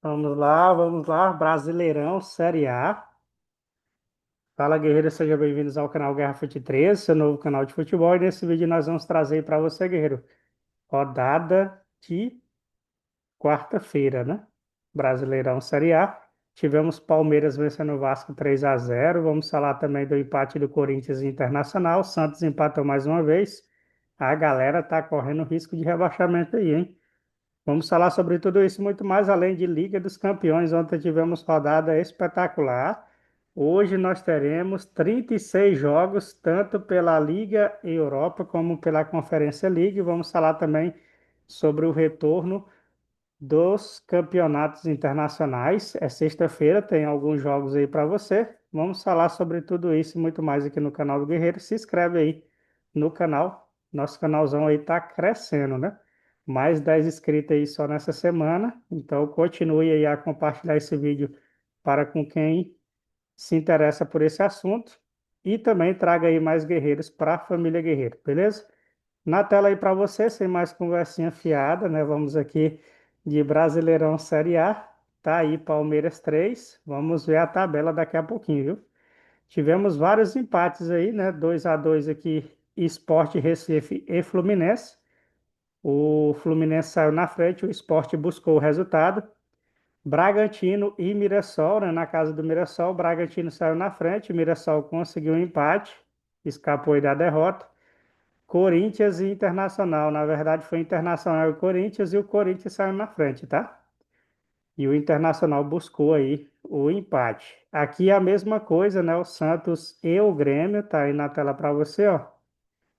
Vamos lá, Brasileirão, Série A. Fala, guerreiro, sejam bem-vindos ao canal Guerra Fute 13, seu novo canal de futebol. E nesse vídeo nós vamos trazer para você, guerreiro, rodada de quarta-feira, né? Brasileirão, Série A. Tivemos Palmeiras vencendo o Vasco 3-0. Vamos falar também do empate do Corinthians e Internacional. Santos empatou mais uma vez. A galera tá correndo risco de rebaixamento aí, hein? Vamos falar sobre tudo isso e muito mais, além de Liga dos Campeões. Ontem tivemos rodada espetacular. Hoje nós teremos 36 jogos, tanto pela Liga Europa como pela Conferência League. Vamos falar também sobre o retorno dos campeonatos internacionais. É sexta-feira, tem alguns jogos aí para você. Vamos falar sobre tudo isso e muito mais aqui no canal do Guerreiro. Se inscreve aí no canal. Nosso canalzão aí tá crescendo, né? Mais 10 inscritos aí só nessa semana. Então continue aí a compartilhar esse vídeo para com quem se interessa por esse assunto. E também traga aí mais guerreiros para a família Guerreiro, beleza? Na tela aí para você, sem mais conversinha fiada, né? Vamos aqui de Brasileirão Série A. Tá aí Palmeiras 3. Vamos ver a tabela daqui a pouquinho, viu? Tivemos vários empates aí, né? 2-2 aqui, Sport Recife e Fluminense. O Fluminense saiu na frente, o Sport buscou o resultado. Bragantino e Mirassol, né? Na casa do Mirassol, o Bragantino saiu na frente, o Mirassol conseguiu um empate, escapou aí da derrota. Corinthians e Internacional. Na verdade, foi Internacional e Corinthians, e o Corinthians saiu na frente, tá? E o Internacional buscou aí o empate. Aqui é a mesma coisa, né? O Santos e o Grêmio, tá aí na tela para você, ó.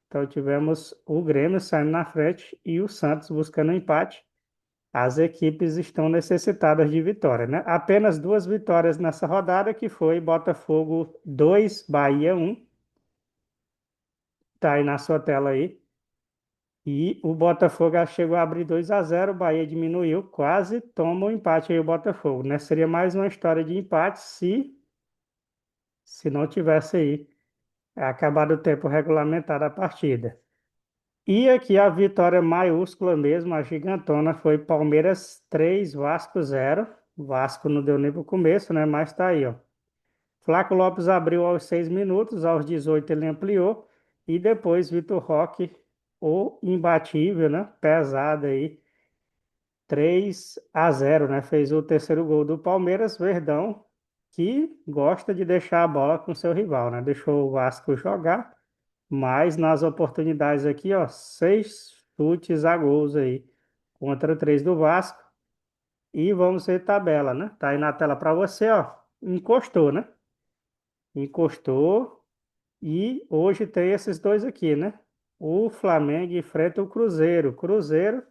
Então tivemos o Grêmio saindo na frente e o Santos buscando o empate. As equipes estão necessitadas de vitória, né? Apenas duas vitórias nessa rodada, que foi Botafogo 2, Bahia 1. Tá aí na sua tela aí. E o Botafogo chegou a abrir 2-0, o Bahia diminuiu, quase toma o empate aí o Botafogo, né? Seria mais uma história de empate se não tivesse aí acabado o tempo regulamentar da partida. E aqui a vitória maiúscula mesmo, a gigantona, foi Palmeiras 3, Vasco 0. O Vasco não deu nem pro começo, né? Mas tá aí, ó. Flaco Lopes abriu aos 6 minutos, aos 18 ele ampliou. E depois Vitor Roque, o imbatível, né? Pesado aí, 3-0, né? Fez o terceiro gol do Palmeiras, Verdão, que gosta de deixar a bola com seu rival, né? Deixou o Vasco jogar, mas nas oportunidades aqui, ó, 6 chutes a gols aí, contra 3 do Vasco. E vamos ver tabela, né? Tá aí na tela para você, ó. Encostou, né? Encostou. E hoje tem esses dois aqui, né? O Flamengo enfrenta o Cruzeiro. Cruzeiro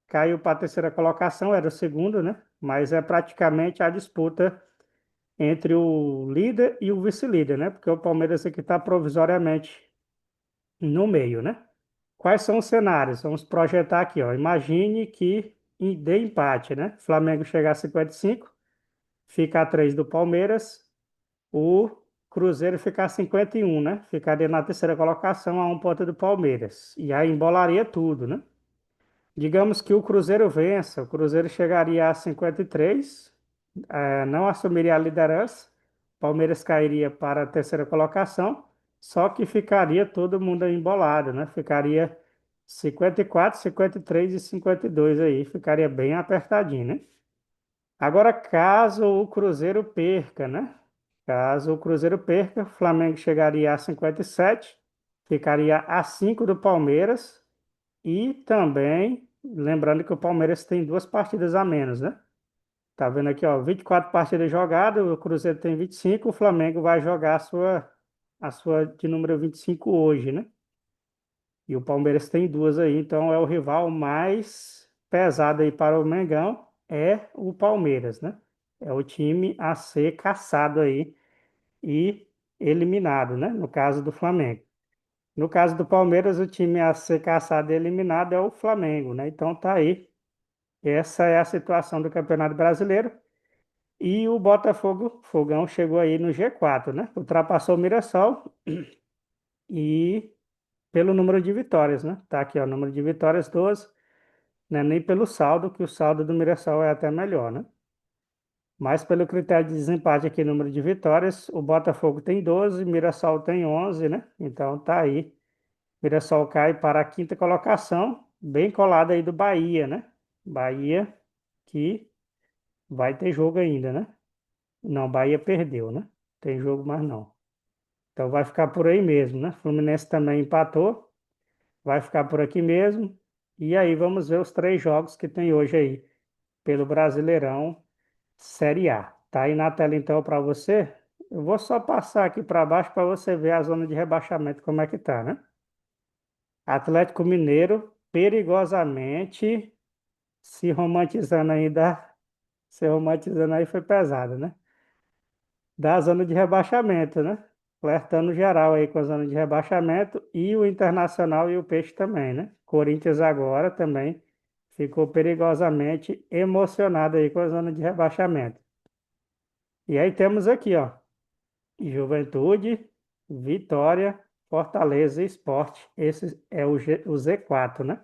caiu para a terceira colocação, era o segundo, né? Mas é praticamente a disputa entre o líder e o vice-líder, né? Porque o Palmeiras aqui está provisoriamente no meio, né? Quais são os cenários? Vamos projetar aqui, ó. Imagine que dê empate, né? Flamengo chegar a 55, fica a 3 do Palmeiras, o Cruzeiro ficar a 51, né? Ficaria na terceira colocação a um ponto do Palmeiras. E aí embolaria tudo, né? Digamos que o Cruzeiro vença, o Cruzeiro chegaria a 53, não assumiria a liderança, Palmeiras cairia para a terceira colocação, só que ficaria todo mundo embolado, né? Ficaria 54, 53 e 52 aí, ficaria bem apertadinho, né? Agora, caso o Cruzeiro perca, né? Caso o Cruzeiro perca, o Flamengo chegaria a 57, ficaria a 5 do Palmeiras. E também, lembrando que o Palmeiras tem duas partidas a menos, né? Tá vendo aqui, ó, 24 partidas jogadas, o Cruzeiro tem 25, o Flamengo vai jogar a sua de número 25 hoje, né? E o Palmeiras tem duas aí, então é o rival mais pesado aí para o Mengão, é o Palmeiras, né? É o time a ser caçado aí e eliminado, né? No caso do Flamengo. No caso do Palmeiras, o time a ser caçado e eliminado é o Flamengo, né? Então tá aí. Essa é a situação do Campeonato Brasileiro. E o Botafogo, Fogão, chegou aí no G4, né? Ultrapassou o Mirassol e pelo número de vitórias, né? Tá aqui, ó, número de vitórias 12, né? Nem pelo saldo, que o saldo do Mirassol é até melhor, né? Mas pelo critério de desempate aqui, número de vitórias, o Botafogo tem 12, Mirassol tem 11, né? Então tá aí. Mirassol cai para a quinta colocação, bem colado aí do Bahia, né? Bahia que vai ter jogo ainda, né? Não, Bahia perdeu, né? Tem jogo mais não. Então vai ficar por aí mesmo, né? Fluminense também empatou, vai ficar por aqui mesmo. E aí vamos ver os três jogos que tem hoje aí pelo Brasileirão Série A. Tá aí na tela então para você. Eu vou só passar aqui para baixo para você ver a zona de rebaixamento como é que tá, né? Atlético Mineiro perigosamente se romantizando ainda, se romantizando aí foi pesado, né? Da zona de rebaixamento, né? Flertando geral aí com a zona de rebaixamento e o Internacional e o Peixe também, né? Corinthians agora também ficou perigosamente emocionado aí com a zona de rebaixamento. E aí temos aqui, ó, Juventude, Vitória, Fortaleza e Sport. Esse é o Z4, né?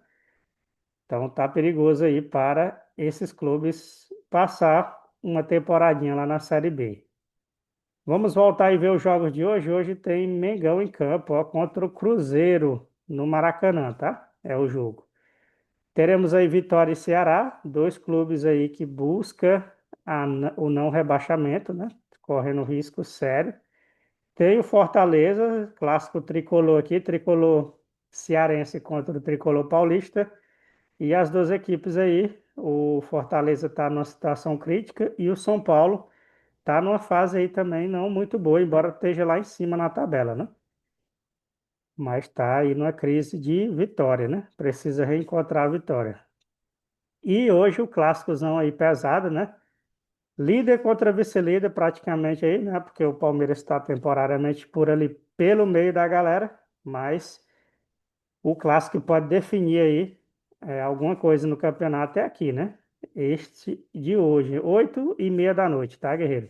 Então tá perigoso aí para esses clubes passar uma temporadinha lá na Série B. Vamos voltar e ver os jogos de hoje. Hoje tem Mengão em campo, ó, contra o Cruzeiro no Maracanã, tá? É o jogo. Teremos aí Vitória e Ceará, dois clubes aí que busca o não rebaixamento, né? Correndo risco sério. Tem o Fortaleza, clássico tricolor aqui, tricolor cearense contra o tricolor paulista. E as duas equipes aí, o Fortaleza está numa situação crítica e o São Paulo está numa fase aí também não muito boa, embora esteja lá em cima na tabela, né? Mas está aí numa crise de vitória, né? Precisa reencontrar a vitória. E hoje o clássicozão aí pesado, né? Líder contra vice-líder praticamente aí, né? Porque o Palmeiras está temporariamente por ali pelo meio da galera, mas o clássico pode definir aí alguma coisa no campeonato é aqui, né? Este de hoje, 8h30 da noite, tá, guerreiro?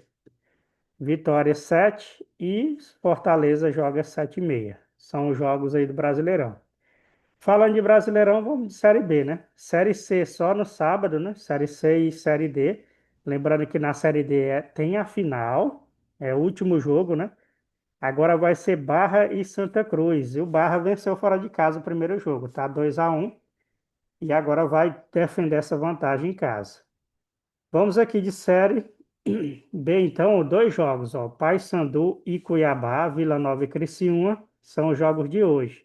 Vitória 7 e Fortaleza joga 7h30. São os jogos aí do Brasileirão. Falando de Brasileirão, vamos de Série B, né? Série C só no sábado, né? Série C e Série D. Lembrando que na Série D tem a final, é o último jogo, né? Agora vai ser Barra e Santa Cruz. E o Barra venceu fora de casa o primeiro jogo, tá? 2-1. E agora vai defender essa vantagem em casa. Vamos aqui de Série B, então, dois jogos, ó. Paysandu e Cuiabá, Vila Nova e Criciúma, são os jogos de hoje.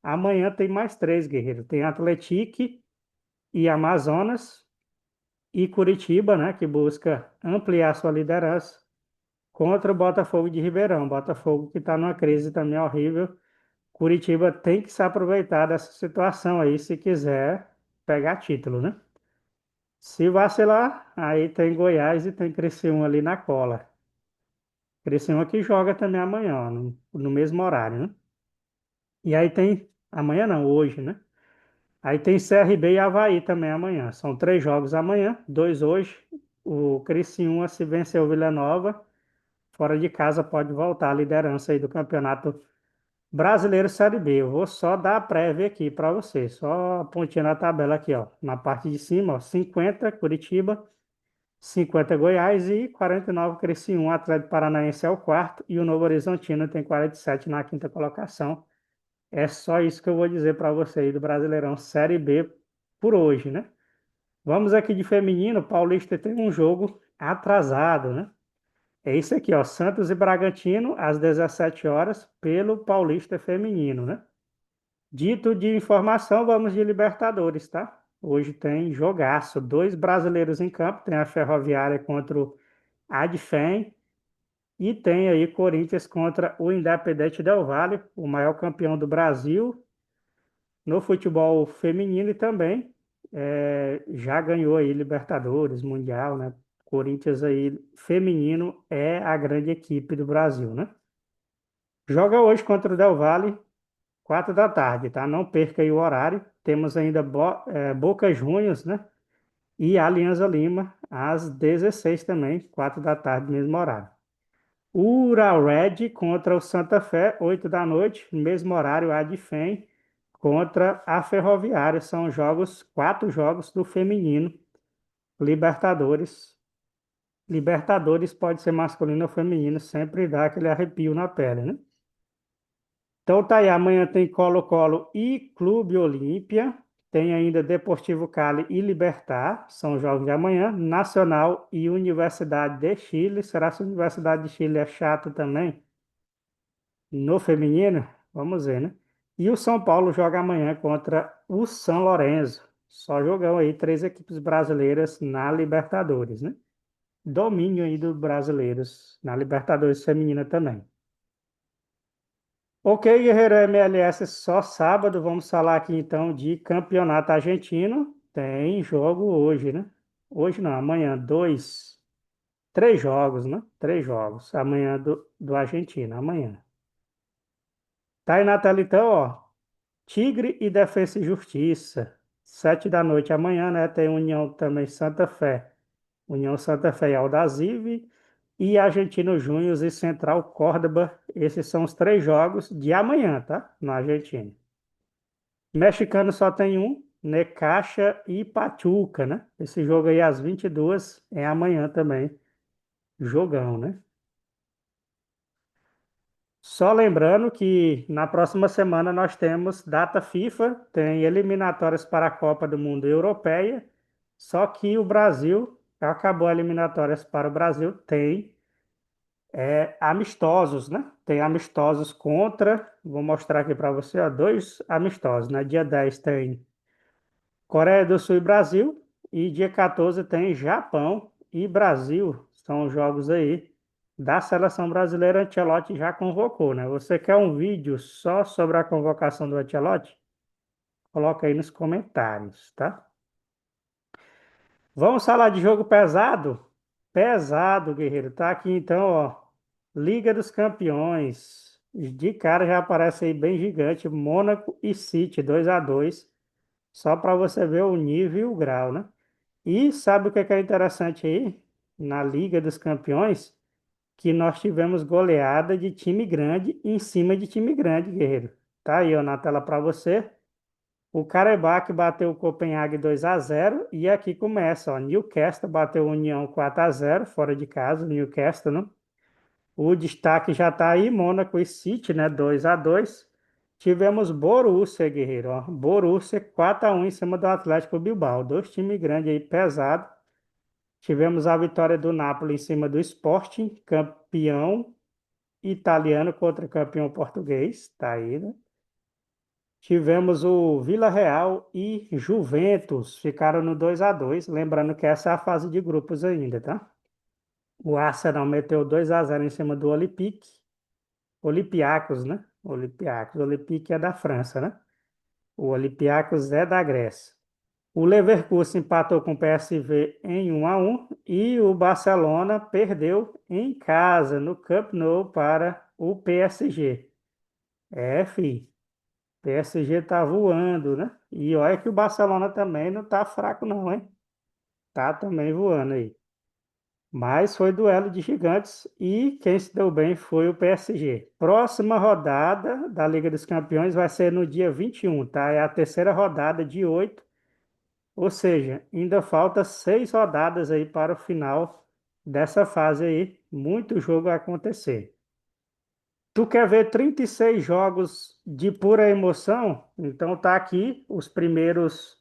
Amanhã tem mais três, guerreiro. Tem Atlético e Amazonas e Curitiba, né, que busca ampliar sua liderança contra o Botafogo de Ribeirão. Botafogo que está numa crise também horrível. Curitiba tem que se aproveitar dessa situação aí se quiser pegar título, né? Se vacilar, aí tem Goiás e tem Criciúma ali na cola. Criciúma que joga também amanhã, ó, no mesmo horário, né? E aí tem, amanhã não, hoje, né? Aí tem CRB e Avaí também amanhã. São três jogos amanhã, dois hoje. O Criciúma, se vencer o Vila Nova, fora de casa, pode voltar à liderança aí do Campeonato Brasileiro Série B. Eu vou só dar a prévia aqui para você, só a pontinha na tabela aqui, ó. Na parte de cima, ó, 50 Curitiba, 50 Goiás e 49 Criciúma. Atlético Paranaense é o quarto e o Novo Horizontino tem 47 na quinta colocação. É só isso que eu vou dizer para você aí do Brasileirão Série B por hoje, né? Vamos aqui de feminino. O Paulista tem um jogo atrasado, né? É isso aqui, ó. Santos e Bragantino, às 17 horas, pelo Paulista Feminino, né? Dito de informação, vamos de Libertadores, tá? Hoje tem jogaço. Dois brasileiros em campo. Tem a Ferroviária contra o Adfem. E tem aí Corinthians contra o Independente Del Valle, o maior campeão do Brasil no futebol feminino e também já ganhou aí Libertadores, Mundial, né? Corinthians aí feminino é a grande equipe do Brasil, né? Joga hoje contra o Del Valle, 4 da tarde, tá? Não perca aí o horário. Temos ainda Boca Juniors, né? E Alianza Lima, às 16 também, 4 da tarde, mesmo horário. Ural Red contra o Santa Fé, 8 da noite, mesmo horário, a de FEM contra a Ferroviária. São jogos, 4 jogos do feminino, Libertadores. Libertadores pode ser masculino ou feminino, sempre dá aquele arrepio na pele, né? Então tá aí, amanhã tem Colo-Colo e Clube Olímpia. Tem ainda Deportivo Cali e Libertad, são os jogos de amanhã. Nacional e Universidade de Chile. Será que a Universidade de Chile é chato também? No feminino? Vamos ver, né? E o São Paulo joga amanhã contra o São Lourenço. Só jogão aí, três equipes brasileiras na Libertadores, né? Domínio aí dos brasileiros na Libertadores feminina também. Ok, Guerreiro MLS, só sábado. Vamos falar aqui então de campeonato argentino. Tem jogo hoje, né? Hoje não, amanhã, dois, três jogos, né? Três jogos. Amanhã do Argentina, amanhã. Tá aí na tela então, ó. Tigre e Defensa e Justiça. 7 da noite amanhã, né? Tem União também Santa Fé. União Santa Fé e Aldosivi. E Argentino Júnior e Central Córdoba. Esses são os três jogos de amanhã, tá? Na Argentina. Mexicano só tem um, Necaxa e Pachuca, né? Esse jogo aí às 22 é amanhã também. Jogão, né? Só lembrando que na próxima semana nós temos data FIFA, tem eliminatórias para a Copa do Mundo Europeia, só que o Brasil, acabou eliminatórias para o Brasil, tem amistosos, né? Tem amistosos contra, vou mostrar aqui para você, ó, dois amistosos, né? Dia 10 tem Coreia do Sul e Brasil. E dia 14 tem Japão e Brasil. São os jogos aí da seleção brasileira. Ancelotti já convocou, né? Você quer um vídeo só sobre a convocação do Ancelotti? Coloca aí nos comentários, tá? Vamos falar de jogo pesado? Pesado, guerreiro. Tá aqui então, ó. Liga dos Campeões. De cara já aparece aí bem gigante. Mônaco e City 2-2. Só para você ver o nível e o grau, né? E sabe o que é interessante aí? Na Liga dos Campeões, que nós tivemos goleada de time grande em cima de time grande, guerreiro. Tá aí, ó, na tela para você. O Karabakh bateu o Copenhague 2-0 e aqui começa, ó. Newcastle bateu o União 4-0 fora de casa, Newcastle, né? O destaque já tá aí, Mônaco e City, né? 2-2. Tivemos Borussia, guerreiro, ó. Borussia 4-1 em cima do Atlético Bilbao. Dois times grandes aí, pesados. Tivemos a vitória do Napoli em cima do Sporting, campeão italiano contra campeão português, tá aí, né? Tivemos o Villarreal e Juventus, ficaram no 2-2, lembrando que essa é a fase de grupos ainda, tá? O Arsenal meteu 2-0 em cima do Olympique, Olympiacos, né? Olympiacos, Olympique é da França, né? O Olympiacos é da Grécia. O Leverkusen empatou com o PSV em 1-1 e o Barcelona perdeu em casa, no Camp Nou, para o PSG. Fi, PSG tá voando, né? E olha que o Barcelona também não tá fraco não, hein? Tá também voando aí. Mas foi duelo de gigantes e quem se deu bem foi o PSG. Próxima rodada da Liga dos Campeões vai ser no dia 21, tá? É a terceira rodada de 8. Ou seja, ainda falta 6 rodadas aí para o final dessa fase aí. Muito jogo a acontecer. Tu quer ver 36 jogos de pura emoção? Então tá aqui os primeiros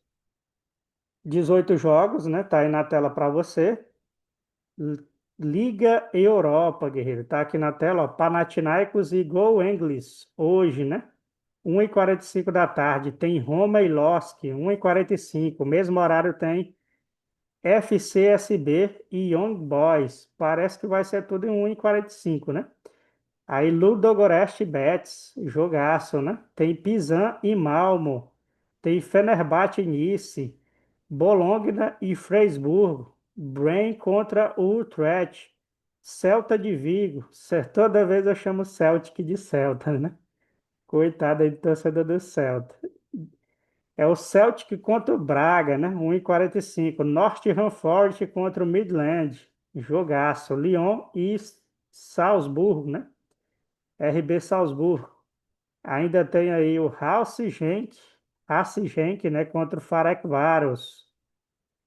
18 jogos, né? Tá aí na tela para você. L- Liga Europa, guerreiro. Tá aqui na tela, ó. Panathinaikos e Go Anglis. Hoje, né? 1h45 da tarde. Tem Roma e LOSC. 1h45. Mesmo horário tem FCSB e Young Boys. Parece que vai ser tudo em 1h45, né? Aí Ludogorets Betis, jogaço, né? Tem Pizan e Malmo. Tem Fenerbahçe e Nice. Bologna e Freiburg. Brain contra o Utrecht. Celta de Vigo. Toda vez eu chamo Celtic de Celta, né? Coitado aí do torcedor do Celta. É o Celtic contra o Braga, né? 1h45. Nottingham Forest contra o Midland. Jogaço. Lyon e Salzburgo, né? RB Salzburgo. Ainda tem aí o Racing Genk, né? Contra o Ferencváros.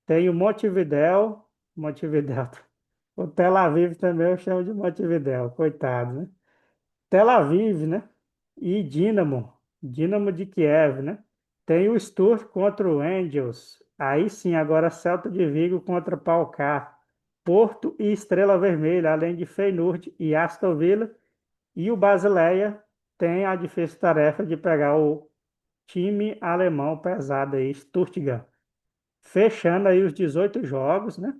Tem o Montevidéu. Montevidéu. O Tel Aviv também eu chamo de Montevidéu, coitado, né? Tel Aviv, né? E Dínamo de Kiev, né? Tem o Sturm contra o Angels. Aí sim, agora Celta de Vigo contra PAOK. Porto e Estrela Vermelha, além de Feyenoord e Aston Villa. E o Basileia tem a difícil tarefa de pegar o time alemão pesado aí, Stuttgart. Fechando aí os 18 jogos, né?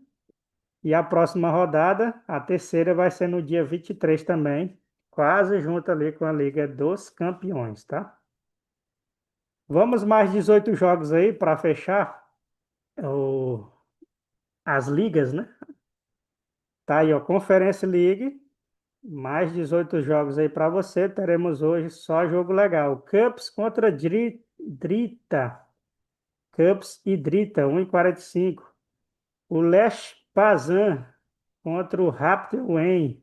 E a próxima rodada, a terceira, vai ser no dia 23 também, quase junto ali com a Liga dos Campeões, tá? Vamos mais 18 jogos aí para fechar o- as ligas, né? Tá aí, ó, Conference League, mais 18 jogos aí para você. Teremos hoje só jogo legal. Cups contra Drita. Cups e Drita, 1,45. O Lech Pazan contra o Rapid Wien.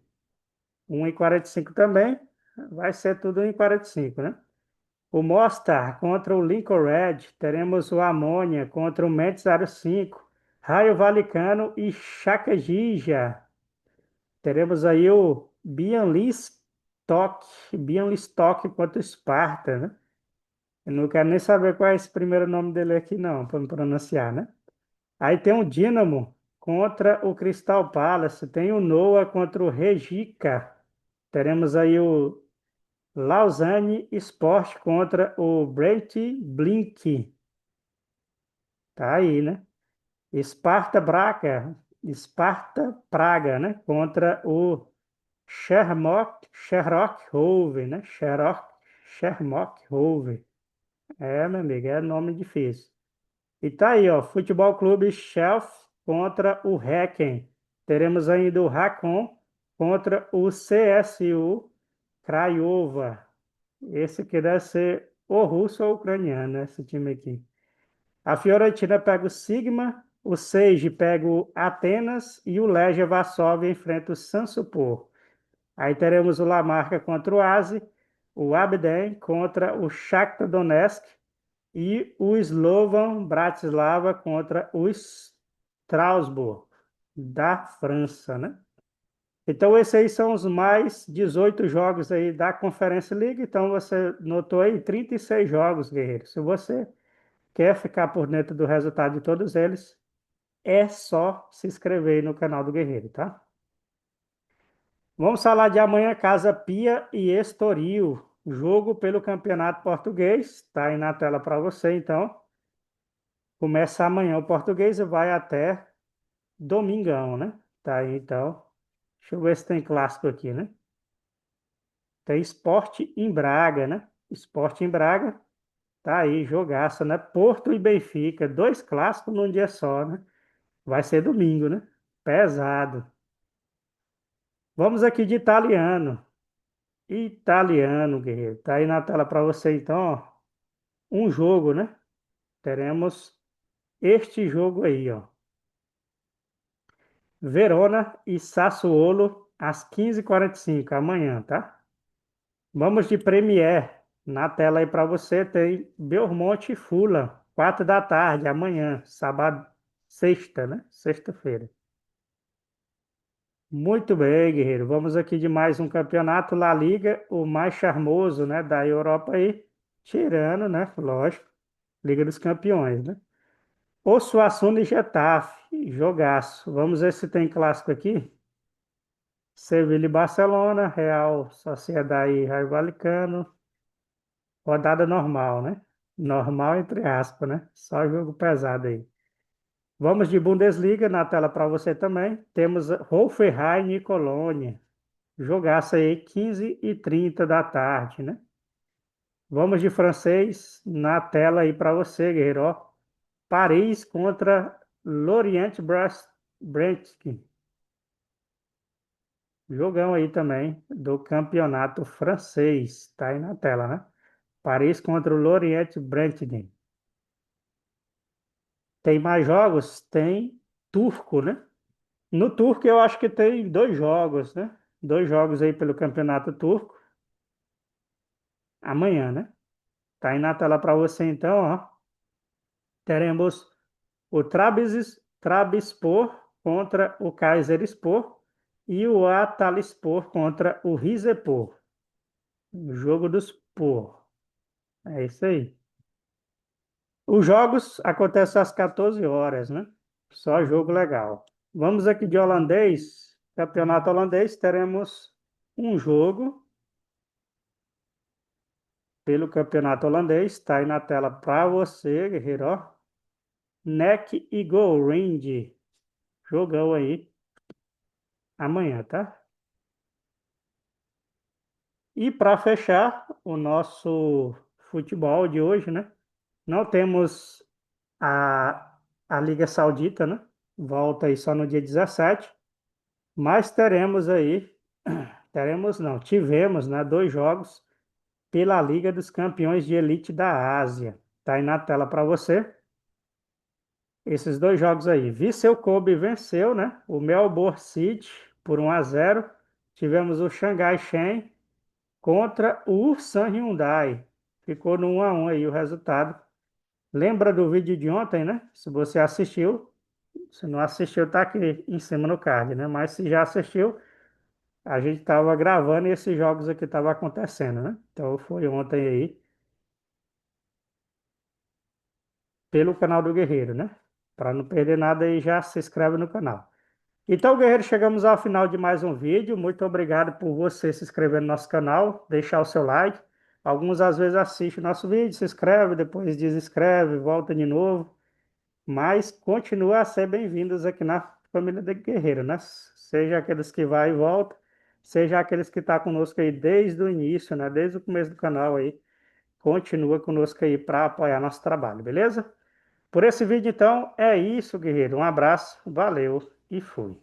1,45 também. Vai ser tudo 1,45, né? O Mostar contra o Lincoln Red. Teremos o Amônia contra o Mets 05. Raio Valicano e Chacagija. Teremos aí o Bialystok contra o Sparta, né? Eu não quero nem saber qual é esse primeiro nome dele aqui, não, para me pronunciar, né? Aí tem o Dynamo contra o Crystal Palace. Tem o Noah contra o Rijeka. Teremos aí o Lausanne Sport contra o Brent Blink. Tá aí, né? Sparta Praga, né? Contra o Sherlock Hove, né? Sherlock Hove. É, meu amigo, é nome difícil. E tá aí, ó, Futebol Clube Chelsea contra o Häcken. Teremos ainda o Racon contra o CSU Craiova. Esse aqui deve ser ou russo ou ucraniano, né, esse time aqui. A Fiorentina pega o Sigma, o Sage pega o Atenas e o Legia Varsóvia enfrenta o Sansupo. Aí teremos o Lamarca contra o ASI, o Abden contra o Shakhtar Donetsk e o Slovan Bratislava contra o Strasbourg, da França, né? Então, esses aí são os mais 18 jogos aí da Conferência League. Então, você notou aí 36 jogos, guerreiro. Se você quer ficar por dentro do resultado de todos eles, é só se inscrever aí no canal do Guerreiro, tá? Vamos falar de amanhã, Casa Pia e Estoril. Jogo pelo Campeonato Português. Tá aí na tela para você, então. Começa amanhã o português e vai até domingão, né? Tá aí, então. Deixa eu ver se tem clássico aqui, né? Tem Sport em Braga, né? Sport em Braga. Tá aí, jogaço, né? Porto e Benfica. Dois clássicos num dia só, né? Vai ser domingo, né? Pesado. Vamos aqui de italiano. Italiano, guerreiro. Tá aí na tela para você, então, ó. Um jogo, né? Teremos este jogo aí, ó. Verona e Sassuolo às 15h45 amanhã, tá? Vamos de Premier. Na tela aí para você tem Belmonte e Fulham, 4 da tarde amanhã, sábado, sexta, né? Sexta-feira. Muito bem, guerreiro. Vamos aqui de mais um campeonato La Liga, o mais charmoso, né, da Europa aí, tirando, né, lógico, Liga dos Campeões, né? Osasuna e Getafe, jogaço. Vamos ver se tem clássico aqui. Sevilha e Barcelona, Real Sociedade e Raio Vallecano, rodada normal, né? Normal entre aspas, né? Só jogo pesado aí. Vamos de Bundesliga na tela para você também. Temos Hoffenheim e Colônia. Jogaço aí 15h30 da tarde, né? Vamos de francês na tela aí para você, guerreiro. Ó. Paris contra Brest. Jogão aí também do campeonato francês. Tá aí na tela, né? Paris contra o Lorient Brentden. Tem mais jogos? Tem turco, né? No turco eu acho que tem dois jogos, né? Dois jogos aí pelo campeonato turco. Amanhã, né? Tá aí na tela para você então, ó. Teremos o Trabzonspor contra o Kayserispor. e o Atalispor contra o Rizepor. O jogo dos por. É isso aí. Os jogos acontecem às 14 horas, né? Só jogo legal. Vamos aqui de holandês. Campeonato holandês, teremos um jogo pelo campeonato holandês. Está aí na tela para você, guerreiro. Ó. NEC e Go Range. Jogão aí amanhã, tá? E para fechar o nosso futebol de hoje, né? Não temos a, a Liga Saudita, né? Volta aí só no dia 17, mas teremos não, tivemos, né, dois jogos pela Liga dos Campeões de Elite da Ásia. Tá aí na tela para você. Esses dois jogos aí. Vissel Kobe venceu, né? O Melbourne City por 1-0. Tivemos o Xangai Shen contra o Ulsan Hyundai. Ficou no 1-1 aí o resultado. Lembra do vídeo de ontem, né? Se você assistiu, se não assistiu, tá aqui em cima no card, né? Mas se já assistiu, a gente estava gravando e esses jogos aqui estavam acontecendo, né? Então foi ontem aí, pelo canal do Guerreiro, né? Para não perder nada aí, já se inscreve no canal. Então, Guerreiro, chegamos ao final de mais um vídeo. Muito obrigado por você se inscrever no nosso canal, deixar o seu like. Alguns às vezes assistem o nosso vídeo, se inscreve, depois desinscreve, volta de novo. Mas continua a ser bem-vindos aqui na família de Guerreiro, né? Seja aqueles que vai e volta, seja aqueles que estão conosco aí desde o início, né? Desde o começo do canal aí. Continua conosco aí para apoiar nosso trabalho, beleza? Por esse vídeo, então, é isso, guerreiro. Um abraço, valeu e fui.